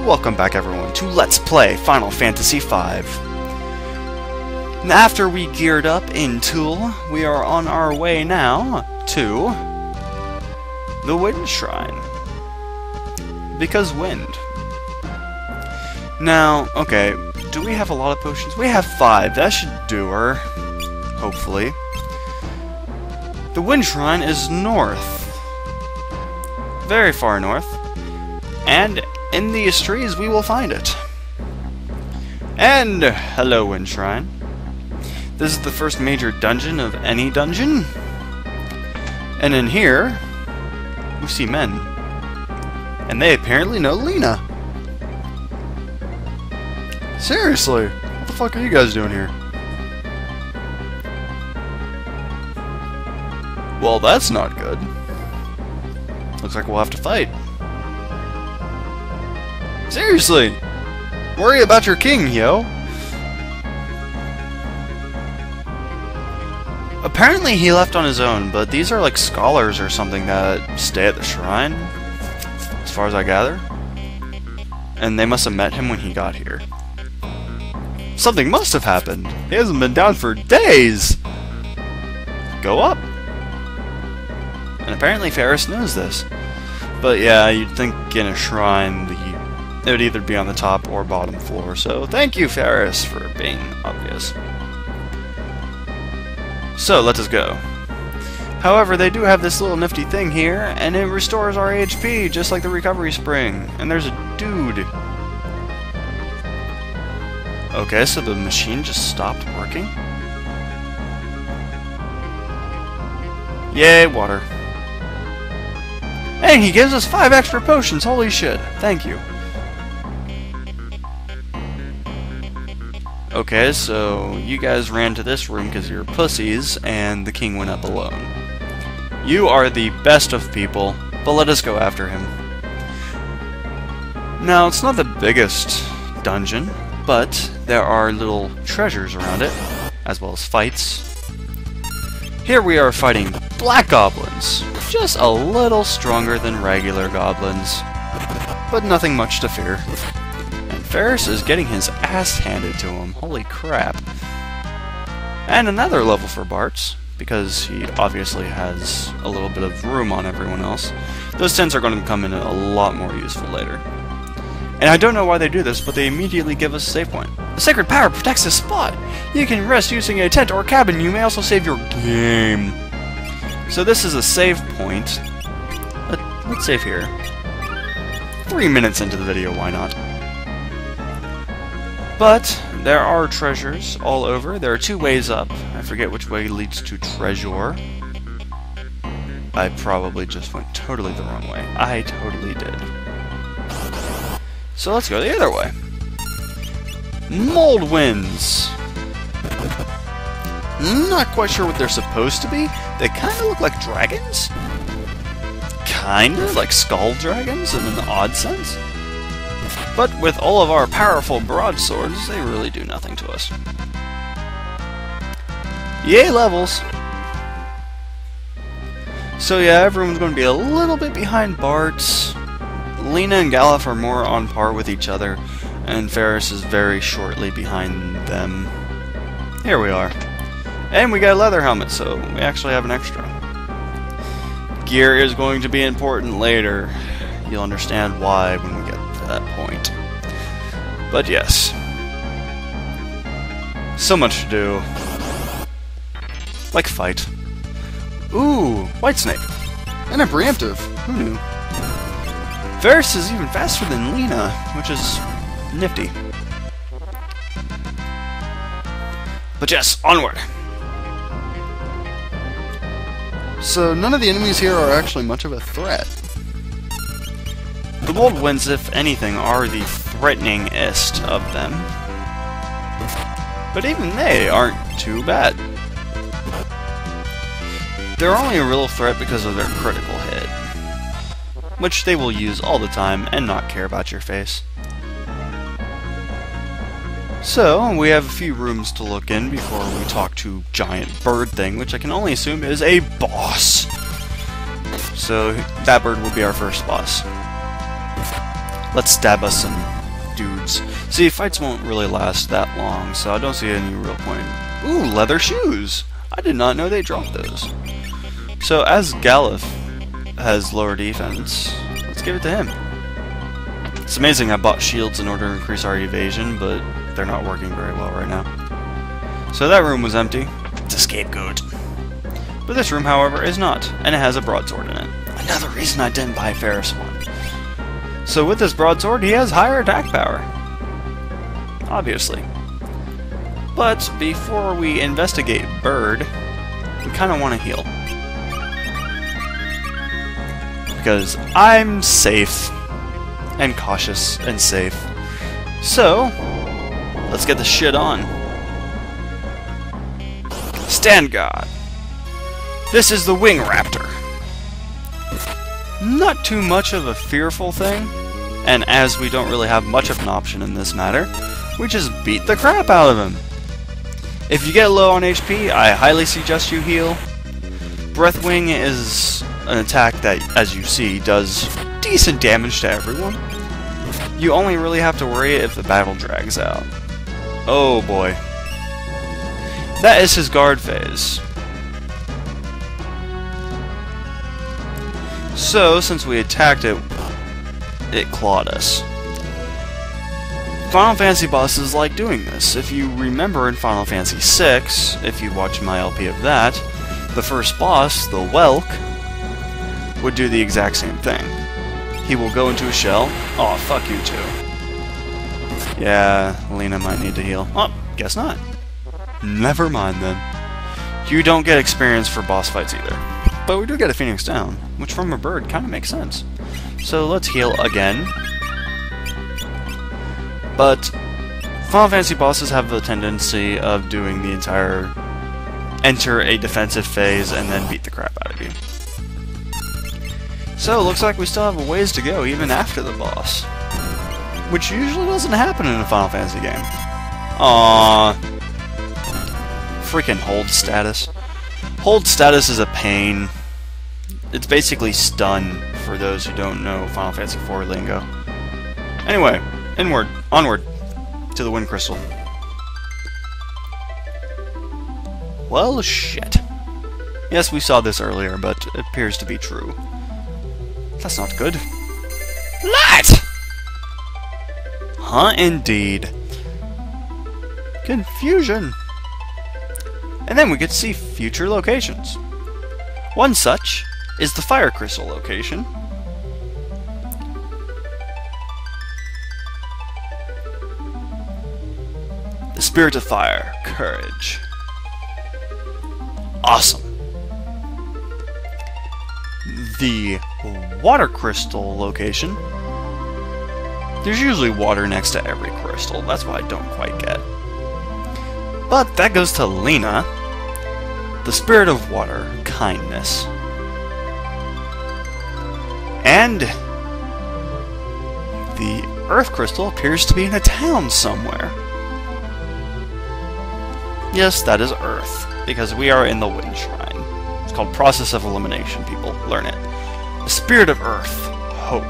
Welcome back everyone to Let's Play Final Fantasy V. And after we geared up in Toul, we are on our way now to the Wind Shrine. Because wind. Now, okay, do we have a lot of potions? We have 5, that should do her. Hopefully. The Wind Shrine is north. Very far north. And in these trees we will find it. And hello, Wind Shrine. This is the first major dungeon of any dungeon. And in here, we see men. And they apparently know Lena. Seriously, what the fuck are you guys doing here? Well, that's not good. Looks like we'll have to fight. Seriously! Worry about your king, yo! Apparently he left on his own, but these are like scholars or something that stay at the shrine, as far as I gather. And they must have met him when he got here. Something must have happened! He hasn't been down for days! Go up! And apparently Faris knows this. But yeah, you'd think in a shrine it would either be on the top or bottom floor, so thank you, Faris, for being obvious. So, let us go. However, they do have this little nifty thing here, and it restores our HP, just like the recovery spring. And there's a dude. Okay, so the machine just stopped working? Yay, water. And he gives us 5 extra potions, holy shit. Thank you. Okay, so you guys ran to this room because you're pussies, and the king went up alone. You are the best of people, but let us go after him. Now, it's not the biggest dungeon, but there are little treasures around it, as well as fights. Here we are fighting black goblins, just a little stronger than regular goblins, but nothing much to fear. Faris is getting his ass handed to him. Holy crap. And another level for Bartz, because he obviously has a little bit of room on everyone else. Those tents are going to come in a lot more useful later. And I don't know why they do this, but they immediately give us a save point. The sacred power protects this spot. You can rest using a tent or cabin. You may also save your game. So this is a save point. Let's save here. 3 minutes into the video, why not? But there are treasures all over. There are 2 ways up. I forget which way leads to treasure. I probably just went totally the wrong way. I totally did. So let's go the other way. Mold winds. Not quite sure what they're supposed to be. They kind of look like dragons. Kind of like skull dragons in an odd sense. But with all of our powerful broadswords, they really do nothing to us. Yay, levels! So yeah, everyone's going to be a little bit behind Bartz. Lena and Galuf are more on par with each other, and Faris is very shortly behind them. Here we are. And we got a leather helmet, so we actually have an extra. Gear is going to be important later. You'll understand why when we get to that point. But yes. So much to do. Like fight. Ooh, Whitesnake. And a preemptive. Who knew? Faris is even faster than Lena, which is nifty. But yes, onward. So none of the enemies here are actually much of a threat. The Mold Winds, if anything, are the threateningest of them. But even they aren't too bad. They're only a real threat because of their critical hit, which they will use all the time and not care about your face. So, we have a few rooms to look in before we talk to Giant Bird Thing, which I can only assume is a boss. So, that bird will be our first boss. Let's stab us some dudes. See, fights won't really last that long, so I don't see any real point. Ooh, leather shoes! I did not know they dropped those. So, as Galuf has lower defense, let's give it to him. It's amazing I bought shields in order to increase our evasion, but they're not working very well right now. So that room was empty. It's a scapegoat. But this room, however, is not, and it has a broadsword in it. Another reason I didn't buy Ferris one. So with this broadsword, he has higher attack power. Obviously. But before we investigate Bird, we kind of want to heal. Because I'm safe. And cautious and safe. So, let's get the shit on. Stand guard. This is the Wing Raptor. Not too much of a fearful thing, and as we don't really have much of an option in this matter, we just beat the crap out of him. If you get low on HP, I highly suggest you heal. Breathwing is an attack that, as you see, does decent damage to everyone. You only really have to worry if the battle drags out. Oh boy. That is his guard phase. So, since we attacked it, it clawed us. Final Fantasy bosses like doing this. If you remember in Final Fantasy VI, if you watch my LP of that, the first boss, the Welk, would do the exact same thing. He will go into a shell. Oh, fuck you too. Yeah, Lena might need to heal. Oh, guess not. Never mind then. You don't get experience for boss fights either. But we do get a Phoenix Down, which from a bird kind of makes sense. So let's heal again. But Final Fantasy bosses have the tendency of doing the entire enter a defensive phase and then beat the crap out of you. So it looks like we still have a ways to go even after the boss. Which usually doesn't happen in a Final Fantasy game. Aww. Freaking hold status. Hold status is a pain. It's basically stun for those who don't know Final Fantasy IV lingo. Anyway, onward to the Wind Crystal. Well, shit. Yes, we saw this earlier, but it appears to be true. That's not good. Light! Huh, indeed. Confusion. And then we get to see future locations. One such is the Fire Crystal location. The Spirit of Fire, Courage. Awesome. The Water Crystal location. There's usually water next to every crystal, that's what I don't quite get. But that goes to Lena, the Spirit of Water, Kindness. And the Earth Crystal appears to be in a town somewhere. Yes, that is Earth, because we are in the Wind Shrine. It's called Process of Elimination, people. Learn it. The Spirit of Earth, Hope.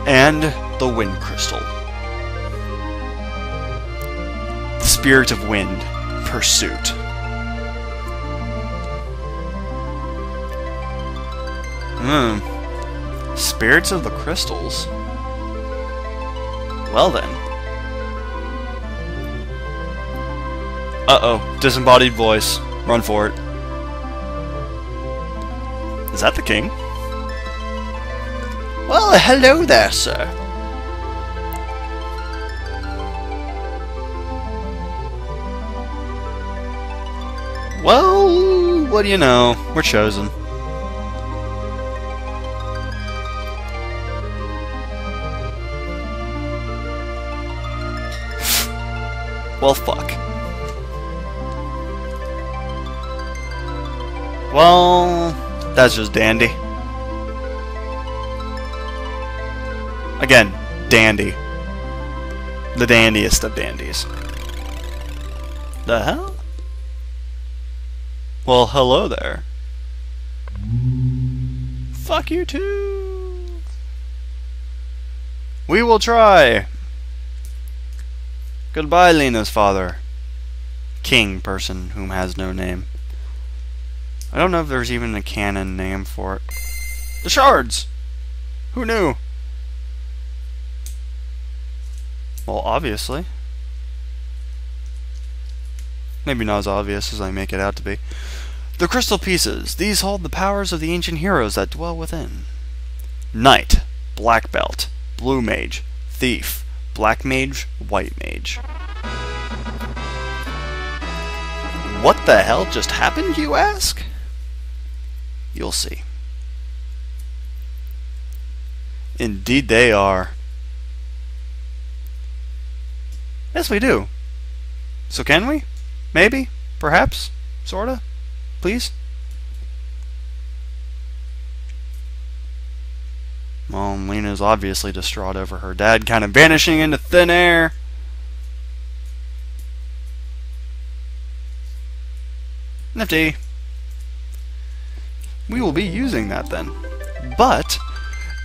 And the Wind Crystal. The Spirit of Wind, Pursuit. Spirits of the Crystals. Well then. Uh-oh, disembodied voice. Run for it. Is that the king? Well, hello there, sir. Well, what do you know? We're chosen. Well, fuck. Well, that's just dandy. Again, dandy. The dandiest of dandies. The hell? Well, hello there. Fuck you too. We will try! Goodbye, Lena's father. King person whom has no name. I don't know if there's even a canon name for it. The shards! Who knew? Well, obviously. Maybe not as obvious as I make it out to be. The crystal pieces. These hold the powers of the ancient heroes that dwell within. Knight, black belt, blue mage, thief, black mage, white mage. What the hell just happened, you ask? You'll see. Indeed they are. Yes, we do. So can we? Maybe? Perhaps? Sorta? Please? Well, Lena's obviously distraught over her dad kind of vanishing into thin air. Nifty. We will be using that then. But,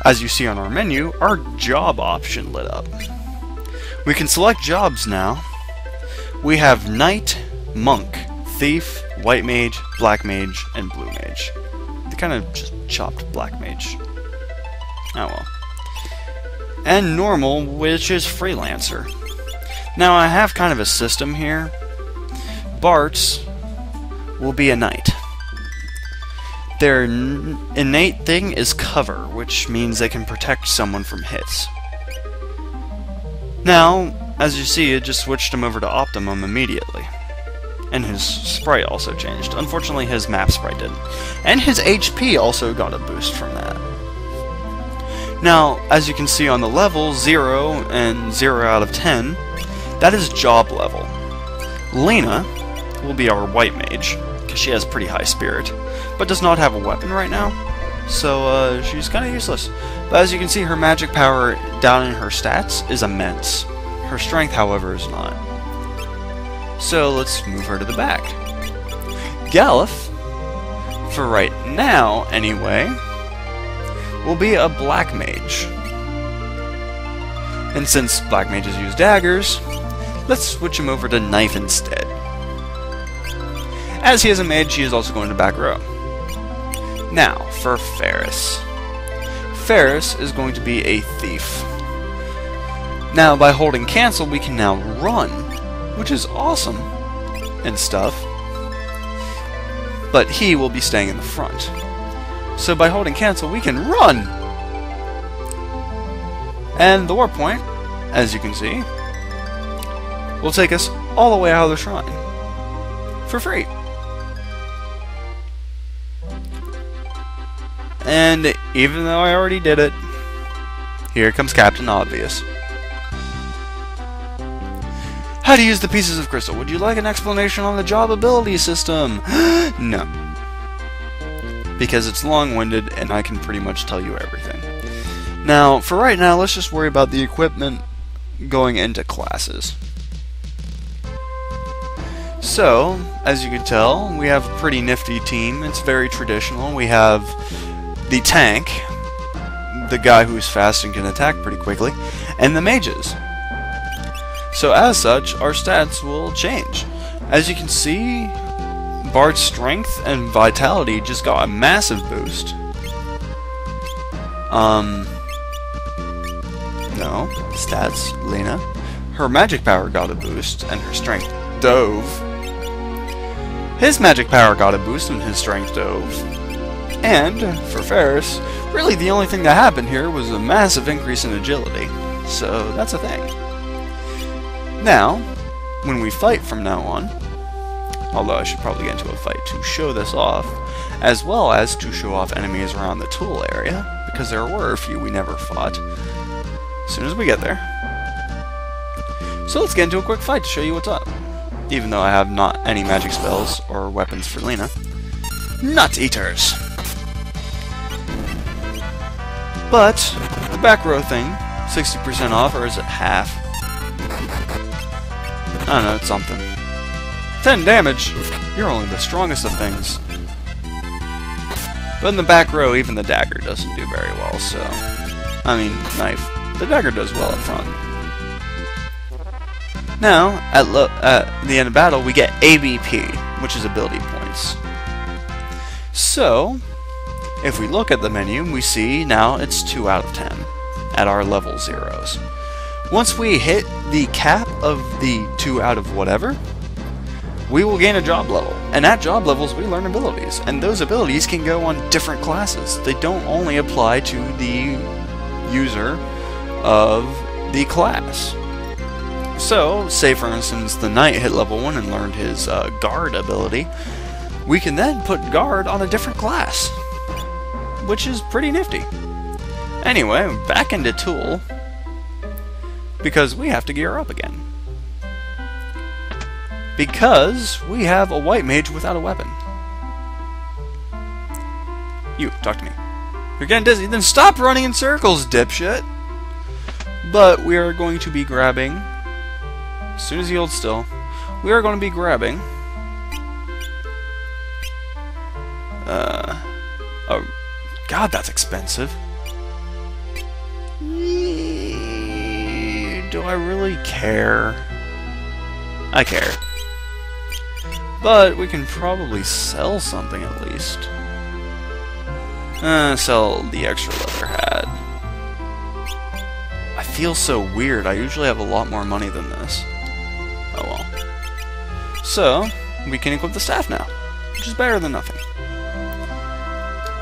as you see on our menu, our job option lit up. We can select jobs now. We have Knight, Monk, Thief, White Mage, Black Mage, and Blue Mage. They kind of just chopped Black Mage. Oh well. And Normal, which is Freelancer. Now I have kind of a system here. Bart's will be a Knight. Their innate thing is cover, which means they can protect someone from hits. Now, as you see, it just switched him over to Optimum immediately. And his sprite also changed. Unfortunately, his map sprite didn't. And his HP also got a boost from that. Now, as you can see on the level, 0 and 0 out of 10, that is job level. Lena will be our white mage, because she has pretty high spirit, but does not have a weapon right now, so she's kind of useless. But as you can see, her magic power down in her stats is immense. Her strength, however, is not. So let's move her to the back. Galuf, for right now anyway, will be a black mage. And since black mages use daggers, let's switch him over to knife instead. As he is a mage, he is also going to back row. Now, for Ferris. Ferris is going to be a thief. Now, by holding cancel, we can now run, which is awesome and stuff. But he will be staying in the front. So by holding cancel, we can run! And the warp point, as you can see, will take us all the way out of the shrine. For free. And even though I already did it, here comes Captain Obvious. How to use the pieces of crystal. Would you like an explanation on the job ability system? No. Because it's long-winded and I can pretty much tell you everything. Now, for right now, let's just worry about the equipment going into classes. So, as you can tell, we have a pretty nifty team. It's very traditional. We have the tank, the guy who's fast and can attack pretty quickly, and the mages. So as such, our stats will change. As you can see, Bart's strength and vitality just got a massive boost. No, stats, Lena. Her magic power got a boost, and her strength dove. His magic power got a boost, and his strength dove. And, for Ferris, really the only thing that happened here was a massive increase in agility. So, that's a thing. Now, when we fight from now on, although I should probably get into a fight to show this off, as well as to show off enemies around the tool area, because there were a few we never fought, as soon as we get there. So let's get into a quick fight to show you what's up. Even though I have not any magic spells or weapons for Lena. Nut Eaters! But, the back row thing, 60% off, or is it half? I don't know, it's something. 10 damage! You're only the strongest of things. But in the back row, even the dagger doesn't do very well, so... I mean, knife. the dagger does well up front. Now, at the end of battle, we get ABP, which is ability points. So, if we look at the menu, we see now it's 2 out of 10 at our level 0s. Once we hit the cap of the 2 out of whatever, we will gain a job level. And at job levels, we learn abilities. And those abilities can go on different classes. They don't only apply to the user of the class. So, say for instance the knight hit level 1 and learned his guard ability, we can then put guard on a different class, which is pretty nifty. Anyway, back into Tool, because we have to gear up again. Because we have a white mage without a weapon. You, talk to me. You're getting dizzy, then stop running in circles, dipshit! But we are going to be grabbing, as soon as he holds still, we are going to be grabbing oh, God, that's expensive. Do I really care? I care. But we can probably sell something at least. Sell the extra leather hat. I feel so weird. I usually have a lot more money than this. Oh well. So, we can equip the staff now, which is better than nothing.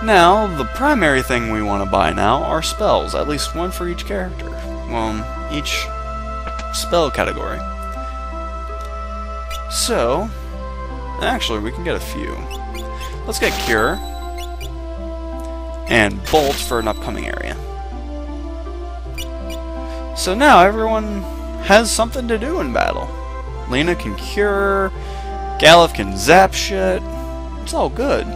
Now, the primary thing we want to buy now are spells, at least one for each character. Well, each spell category. So, actually, we can get a few. Let's get Cure and Bolt for an upcoming area. So now everyone has something to do in battle. Lena can cure, Galuf can zap shit. It's all good.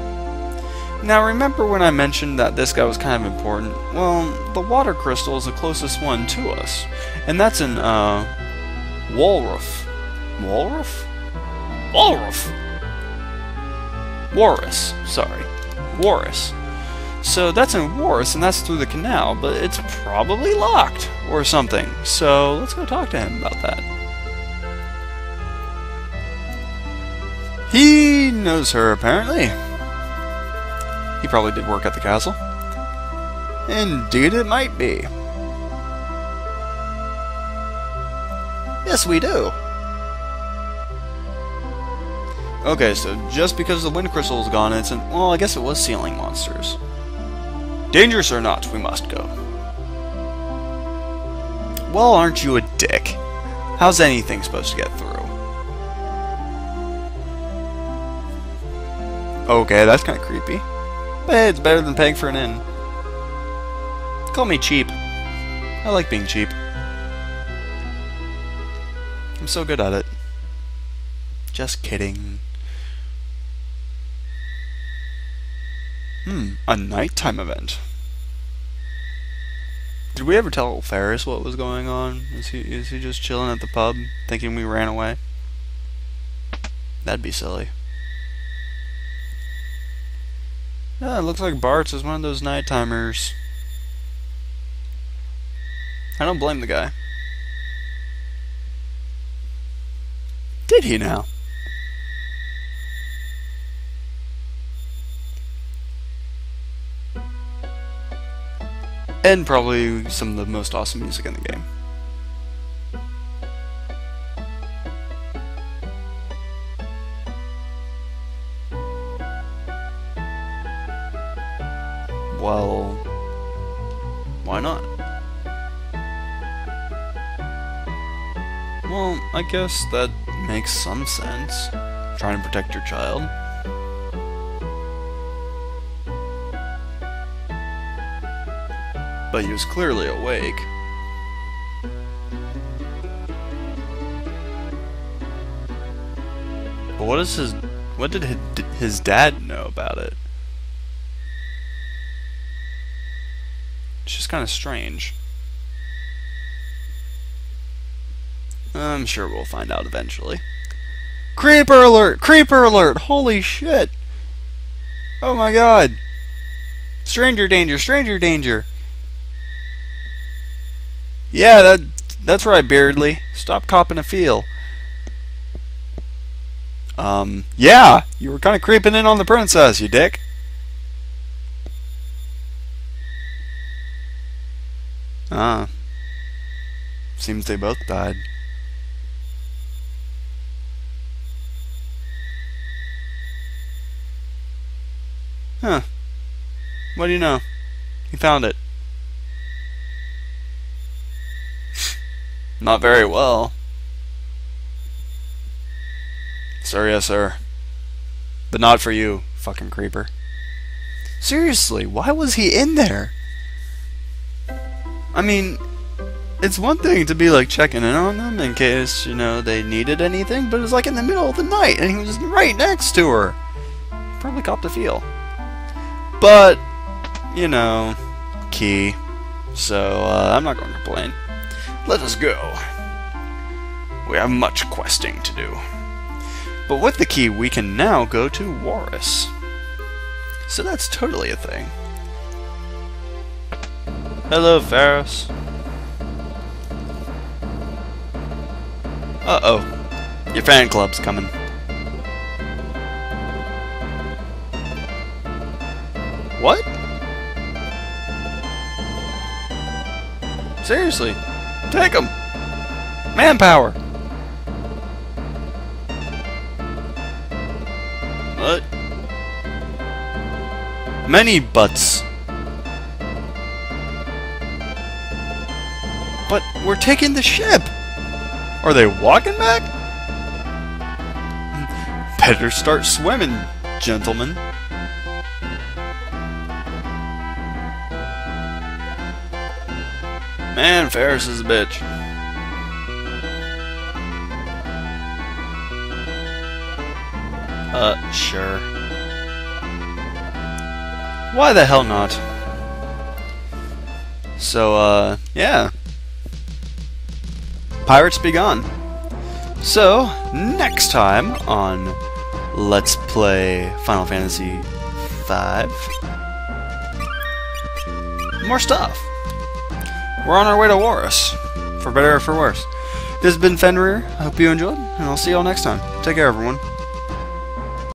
Now remember when I mentioned that this guy was kind of important? Well, the water crystal is the closest one to us. And that's in, Walruf. Walruf? Walruf! Warris, sorry. Warris. So that's in Warris, and that's through the canal, but it's probably locked or something. So let's go talk to him about that. He knows her, apparently. He probably did work at the castle. Indeed it might be. Yes, we do. Okay, so just because the wind crystal is gone, it's an... well, I guess it was sealing monsters. Dangerous or not, we must go. Well, aren't you a dick? How's anything supposed to get through? Okay, that's kind of creepy. But hey, it's better than paying for an inn. Call me cheap. I like being cheap. I'm so good at it. Just kidding. A nighttime event. Did we ever tell Ferris what was going on? Is he just chilling at the pub, thinking we ran away? That'd be silly. Yeah, it looks like Bartz is one of those night-timers. I don't blame the guy. Did he now? And probably some of the most awesome music in the game. Well, why not? Well, I guess that makes some sense. Trying to protect your child. But he was clearly awake. But what did his dad know about it? It's just kind of strange. I'm sure we'll find out eventually. Creeper alert! Creeper alert! Holy shit! Oh my god! Stranger danger! Stranger danger! Yeah, that's right, Beardly. Stop copping a feel. Yeah, you were kind of creeping in on the princess, you dick. Ah, seems they both died. Huh. What do you know? He found it. Not very well. Sir, yes, sir. But not for you, fucking creeper. Seriously, why was he in there? I mean, it's one thing to be like checking in on them in case, you know, they needed anything, but it was like in the middle of the night and he was right next to her. Probably copped a feel. But, you know, key. So, I'm not going to complain. Let us go. We have much questing to do. But with the key, we can now go to Warus. So that's totally a thing. Hello, Ferris. Uh-oh. Your fan club's coming. What? Seriously? Take him! Manpower! What? Many butts. But we're taking the ship! Are they walking back? Better start swimming, gentlemen. Man, Ferris is a bitch. Sure. Why the hell not? So, yeah. Pirates be gone. So, next time on Let's Play Final Fantasy V, more stuff. We're on our way to Warus, for better or for worse. This has been Fenrir. I hope you enjoyed, and I'll see you all next time. Take care, everyone.